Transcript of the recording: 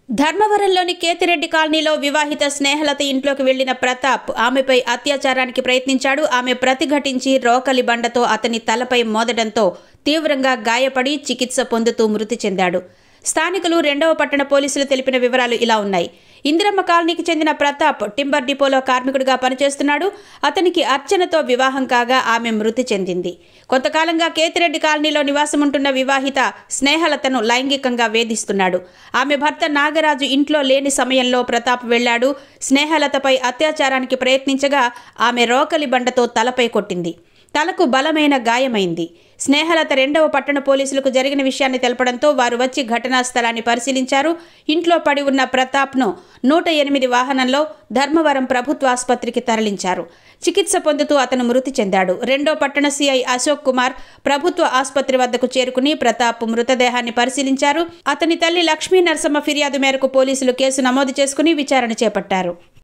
ధర్మవరంలోని కేతిరెడ్డి కాలనీలో వివాహిత స్నేహలత ఇంట్లోకి వెళ్లిన ప్రతాప్ ఆమెపై అత్యాచారానికి ప్రయత్నించాడు. ఆమె ప్రతిఘటించి రోకలి బండతో అతని తలపై మోదడంతో తీవ్రంగా గాయపడి చికిత్స పొందుతూ మృతి చెందాడు. స్థానికులు 2వ పట్టణ పోలీసులు తెలిపిన వివరాలు ఇలా ఉన్నాయి. ఇందిరమ్మ కాలనీకి చెందిన ప్రతాప్ టింబర్ డిపోలో కార్మికుడిగా పనిచేస్తున్నాడు. అతనికి అర్చనతో వివాహం కాగా ఆమె మృతి చెందింది. కొంతకాలంగా కేతిరెడ్డి కాలనీలో నివాసముంటున్న వివాహిత స్నేహలతను లైంగికంగా వేధిస్తున్నాడు. ఆమె భర్త నాగరాజు ఇంట్లో లేని సమయంలో ప్రతాప్ వెళ్లాడు. స్నేహలతపై అత్యాచారానికి ప్రయత్నించగా ఆమె రోకలి బండతో తలపై కొట్టింది. తలకు బలమైన గాయమైంది. స్నేహలత 2వ పట్టణ పోలీసులకు జరిగిన విషయాన్ని తెలపడంతో వారు వచ్చి ఘటనా స్థలాన్ని పరిశీలించారు. ఇంట్లో పడి ఉన్న ప్రతాప్ను 108 వాహనంలో ధర్మవరం ప్రభుత్వ ఆసుపత్రికి తరలించారు. చికిత్స పొందుతూ అతను మృతి చెందాడు. 2వ పట్టణ సిఐ అశోక్ కుమార్ ప్రభుత్వ ఆసుపత్రి వద్దకు చేరుకుని ప్రతాప్ మృతదేహాన్ని పరిశీలించారు. అతని తల్లి లక్ష్మీ నరసమ్మ ఫిర్యాదు మేరకు పోలీసులు కేసు నమోదు చేసుకుని విచారణ చేపట్టారు.